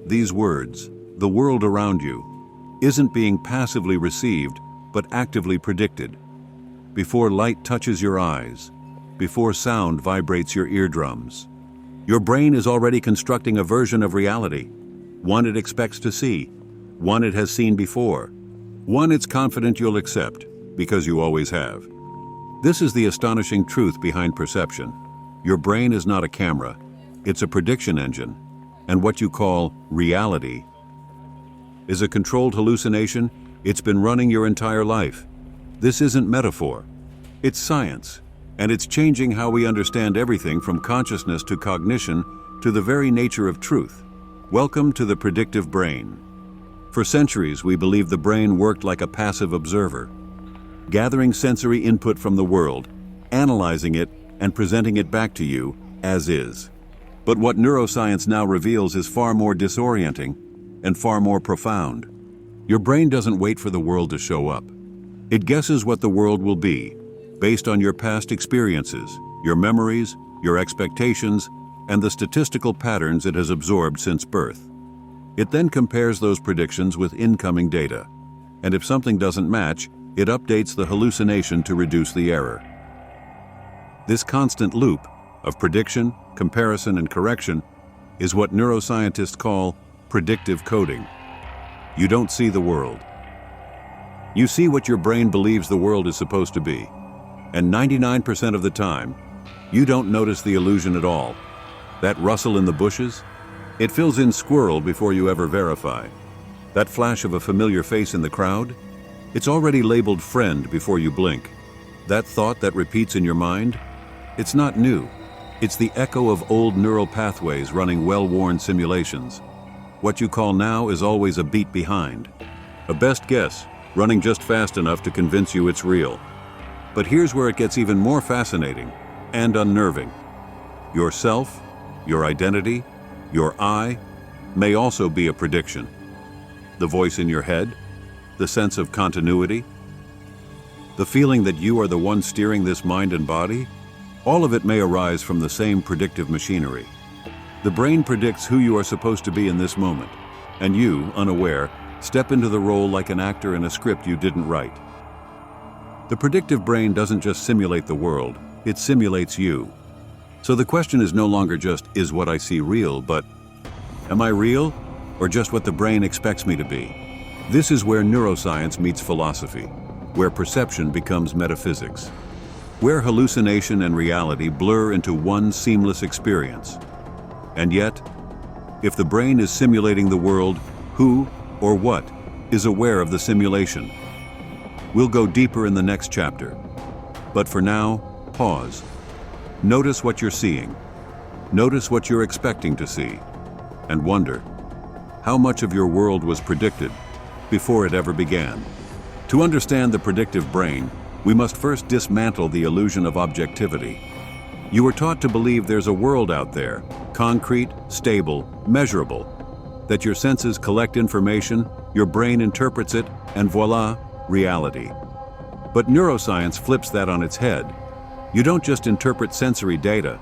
these words, the world around you, isn't being passively received, but actively predicted. Before light touches your eyes, before sound vibrates your eardrums, your brain is already constructing a version of reality, one it expects to see, one it has seen before, one it's confident you'll accept, because you always have. This is the astonishing truth behind perception. Your brain is not a camera, it's a prediction engine, and what you call reality is a controlled hallucination. It's been running your entire life. This isn't metaphor, it's science, and it's changing how we understand everything from consciousness to cognition to the very nature of truth. Welcome to the predictive brain. For centuries, we believed the brain worked like a passive observer, gathering sensory input from the world, analyzing it, and presenting it back to you as is. But what neuroscience now reveals is far more disorienting and far more profound. Your brain doesn't wait for the world to show up. It guesses what the world will be, based on your past experiences, your memories, your expectations, and the statistical patterns it has absorbed since birth. It then compares those predictions with incoming data, and if something doesn't match, it updates the hallucination to reduce the error. This constant loop of prediction, comparison, and correction is what neuroscientists call predictive coding. You don't see the world. You see what your brain believes the world is supposed to be, and 99% of the time, you don't notice the illusion at all. That rustle in the bushes, it fills in squirrel before you ever verify. That flash of a familiar face in the crowd, it's already labeled friend before you blink. That thought that repeats in your mind, it's not new. It's the echo of old neural pathways running well-worn simulations. What you call now is always a beat behind. A best guess, running just fast enough to convince you it's real. But here's where it gets even more fascinating and unnerving. Yourself, your identity, your I, may also be a prediction. The voice in your head, the sense of continuity, the feeling that you are the one steering this mind and body, all of it may arise from the same predictive machinery. The brain predicts who you are supposed to be in this moment, and you, unaware, step into the role like an actor in a script you didn't write. The predictive brain doesn't just simulate the world, it simulates you. So the question is no longer just, is what I see real, but am I real, or just what the brain expects me to be? This is where neuroscience meets philosophy, where perception becomes metaphysics, where hallucination and reality blur into one seamless experience. And yet, if the brain is simulating the world, who or what is aware of the simulation? We'll go deeper in the next chapter. But for now, pause. Notice what you're seeing. Notice what you're expecting to see. And wonder, how much of your world was predicted before it ever began? To understand the predictive brain, we must first dismantle the illusion of objectivity. You were taught to believe there's a world out there, concrete, stable, measurable, that your senses collect information, your brain interprets it, and voila, reality. But neuroscience flips that on its head. You don't just interpret sensory data.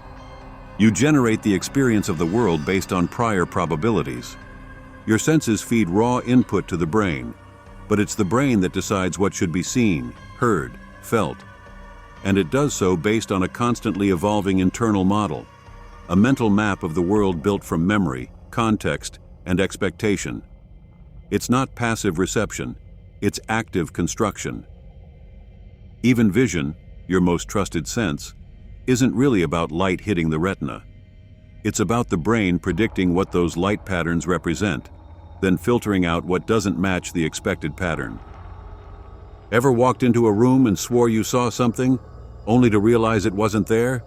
You generate the experience of the world based on prior probabilities. Your senses feed raw input to the brain, but it's the brain that decides what should be seen, heard, felt. And it does so based on a constantly evolving internal model, a mental map of the world built from memory, context, and expectation. It's not passive reception, it's active construction. Even vision, your most trusted sense, isn't really about light hitting the retina. It's about the brain predicting what those light patterns represent, then filtering out what doesn't match the expected pattern. Ever walked into a room and swore you saw something, only to realize it wasn't there?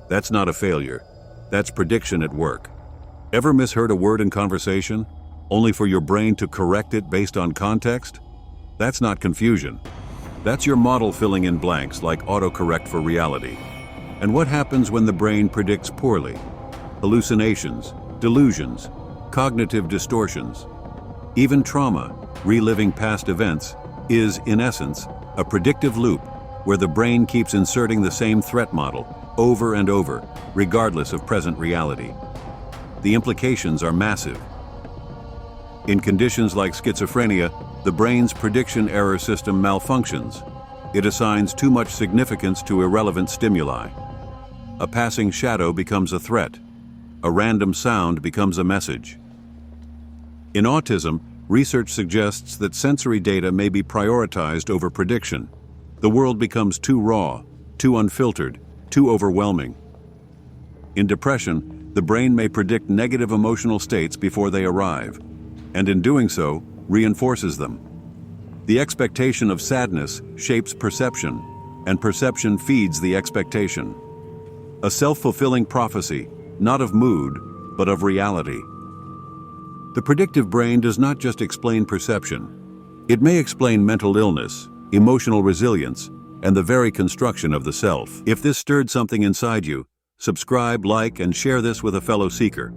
That's not a failure. That's prediction at work. Ever misheard a word in conversation, only for your brain to correct it based on context? That's not confusion. That's your model filling in blanks like autocorrect for reality. And what happens when the brain predicts poorly? Hallucinations, delusions, cognitive distortions. Even trauma, reliving past events, is, in essence, a predictive loop where the brain keeps inserting the same threat model over and over, regardless of present reality. The implications are massive. In conditions like schizophrenia, the brain's prediction error system malfunctions. It assigns too much significance to irrelevant stimuli. A passing shadow becomes a threat. A random sound becomes a message. In autism, research suggests that sensory data may be prioritized over prediction. The world becomes too raw, too unfiltered, too overwhelming. In depression, the brain may predict negative emotional states before they arrive, and in doing so, reinforces them. The expectation of sadness shapes perception, and perception feeds the expectation. A self-fulfilling prophecy, not of mood, but of reality. The predictive brain does not just explain perception. It may explain mental illness, emotional resilience, and the very construction of the self. If this stirred something inside you, subscribe, like, and share this with a fellow seeker.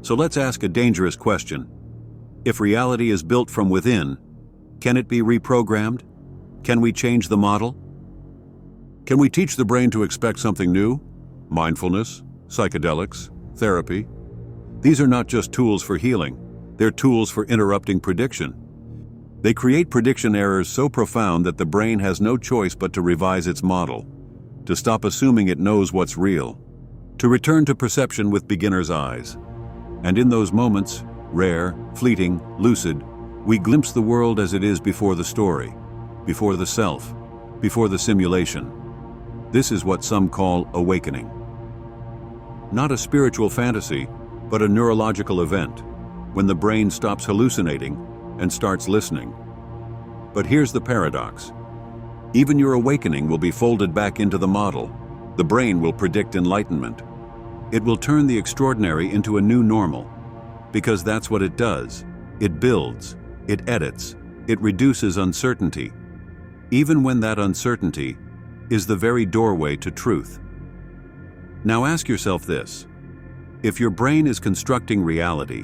So let's ask a dangerous question. If reality is built from within, can it be reprogrammed? Can we change the model? Can we teach the brain to expect something new? Mindfulness, psychedelics, therapy. These are not just tools for healing, they're tools for interrupting prediction. They create prediction errors so profound that the brain has no choice but to revise its model, to stop assuming it knows what's real, to return to perception with beginner's eyes. And in those moments, rare, fleeting, lucid, we glimpse the world as it is before the story, before the self, before the simulation. This is what some call awakening. Not a spiritual fantasy, but a neurological event, when the brain stops hallucinating and starts listening. But here's the paradox. Even your awakening will be folded back into the model. The brain will predict enlightenment. It will turn the extraordinary into a new normal, because that's what it does. It builds, it edits, it reduces uncertainty, even when that uncertainty is the very doorway to truth. Now ask yourself this. If your brain is constructing reality,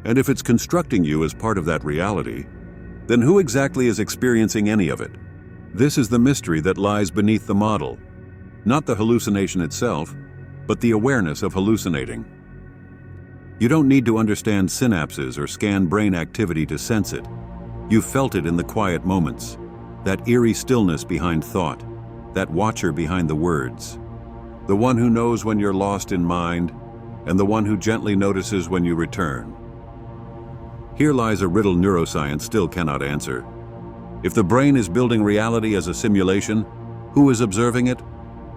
and if it's constructing you as part of that reality, then who exactly is experiencing any of it? This is the mystery that lies beneath the model. Not the hallucination itself, but the awareness of hallucinating. You don't need to understand synapses or scan brain activity to sense it. You've felt it in the quiet moments, that eerie stillness behind thought, that watcher behind the words, the one who knows when you're lost in mind, and the one who gently notices when you return. Here lies a riddle neuroscience still cannot answer. If the brain is building reality as a simulation, who is observing it?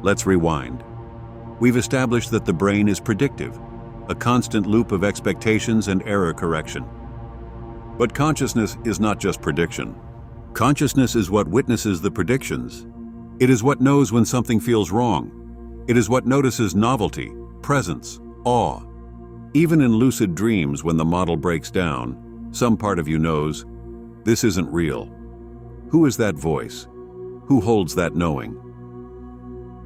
Let's rewind. We've established that the brain is predictive, a constant loop of expectations and error correction. But consciousness is not just prediction. Consciousness is what witnesses the predictions. It is what knows when something feels wrong. It is what notices novelty, presence, awe. Even in lucid dreams, when the model breaks down, some part of you knows, this isn't real. Who is that voice? Who holds that knowing?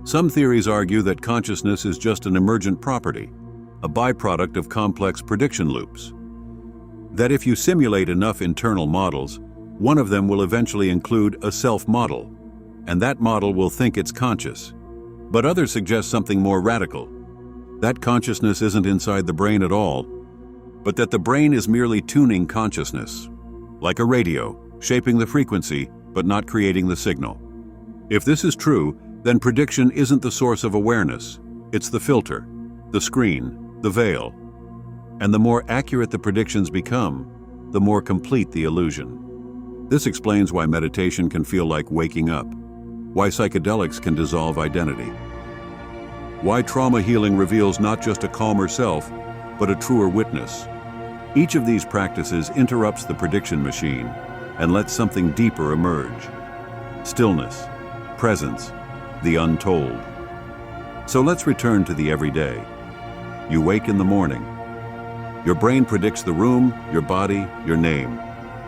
Some theories argue that consciousness is just an emergent property, a byproduct of complex prediction loops. That if you simulate enough internal models, one of them will eventually include a self-model, and that model will think it's conscious. But others suggest something more radical. That consciousness isn't inside the brain at all, but that the brain is merely tuning consciousness, like a radio, shaping the frequency but not creating the signal. If this is true, then prediction isn't the source of awareness, it's the filter, the screen, the veil. And the more accurate the predictions become, the more complete the illusion. This explains why meditation can feel like waking up, why psychedelics can dissolve identity, why trauma healing reveals not just a calmer self, but a truer witness. Each of these practices interrupts the prediction machine and lets something deeper emerge. Stillness, presence, the untold. So let's return to the everyday. You wake in the morning. Your brain predicts the room, your body, your name.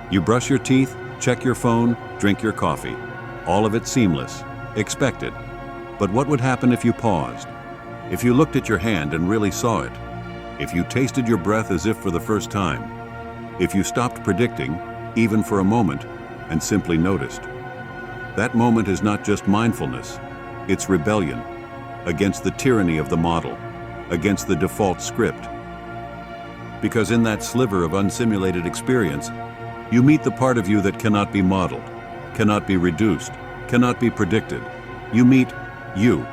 You brush your teeth, check your phone, drink your coffee. All of it seamless, expected. But what would happen if you paused? If you looked at your hand and really saw it? If you tasted your breath as if for the first time? If you stopped predicting, even for a moment, and simply noticed? That moment is not just mindfulness, it's rebellion against the tyranny of the model, against the default script. Because in that sliver of unsimulated experience, you meet the part of you that cannot be modeled, cannot be reduced, cannot be predicted. You meet you,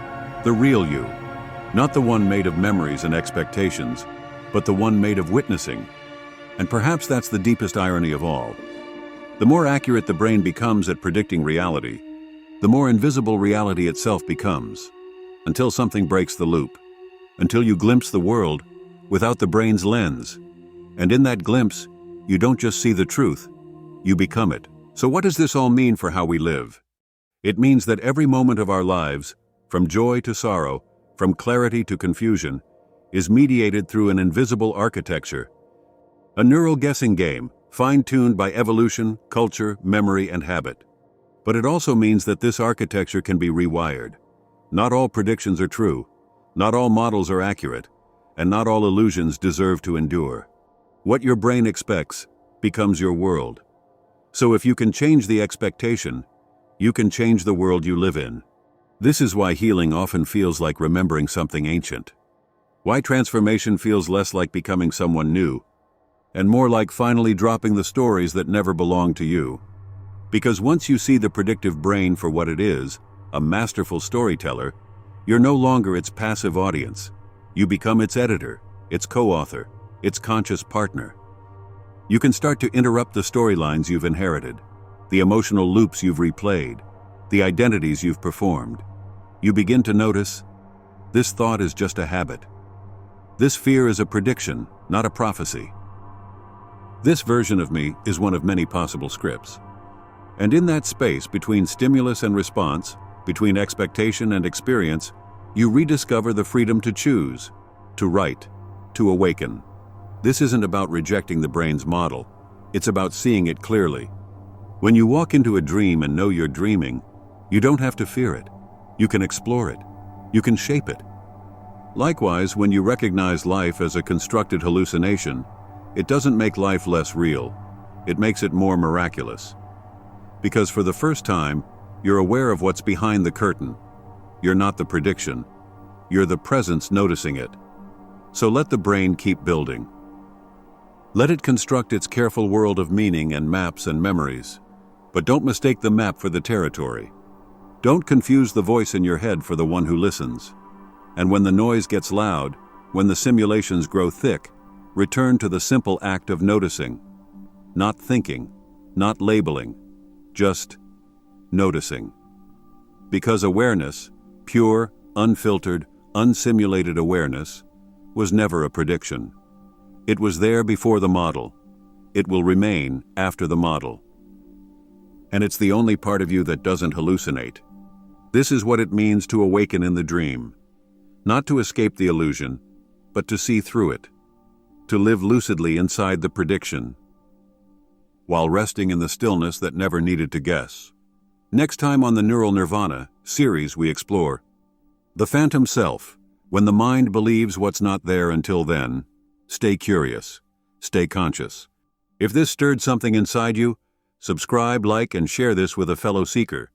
the real you, not the one made of memories and expectations, but the one made of witnessing. And perhaps that's the deepest irony of all. The more accurate the brain becomes at predicting reality, the more invisible reality itself becomes, until something breaks the loop, until you glimpse the world without the brain's lens. And in that glimpse, you don't just see the truth, you become it. So what does this all mean for how we live? It means that every moment of our lives, from joy to sorrow, from clarity to confusion, is mediated through an invisible architecture, a neural guessing game, fine-tuned by evolution, culture, memory, and habit. But it also means that this architecture can be rewired. Not all predictions are true, not all models are accurate, and not all illusions deserve to endure. What your brain expects becomes your world. So if you can change the expectation, you can change the world you live in. This is why healing often feels like remembering something ancient. Why transformation feels less like becoming someone new, and more like finally dropping the stories that never belonged to you. Because once you see the predictive brain for what it is, a masterful storyteller, you're no longer its passive audience. You become its editor, its co-author, its conscious partner. You can start to interrupt the storylines you've inherited, the emotional loops you've replayed, the identities you've performed. You begin to notice, this thought is just a habit. This fear is a prediction, not a prophecy. This version of me is one of many possible scripts. And in that space between stimulus and response, between expectation and experience, you rediscover the freedom to choose, to write, to awaken. This isn't about rejecting the brain's model. It's about seeing it clearly. When you walk into a dream and know you're dreaming, you don't have to fear it. You can explore it. You can shape it. Likewise, when you recognize life as a constructed hallucination, it doesn't make life less real. It makes it more miraculous. Because for the first time, you're aware of what's behind the curtain. You're not the prediction. You're the presence noticing it. So let the brain keep building. Let it construct its careful world of meaning and maps and memories. But don't mistake the map for the territory. Don't confuse the voice in your head for the one who listens. And when the noise gets loud, when the simulations grow thick, return to the simple act of noticing. Not thinking, not labeling, just noticing. Because awareness, pure, unfiltered, unsimulated awareness, was never a prediction. It was there before the model. It will remain after the model. And it's the only part of you that doesn't hallucinate. This is what it means to awaken in the dream. Not to escape the illusion, but to see through it. To live lucidly inside the prediction, while resting in the stillness that never needed to guess. Next time on the Neural Nirvana series, we explore the phantom self. When the mind believes what's not there until then, stay curious, stay conscious. If this stirred something inside you, subscribe, like, and share this with a fellow seeker.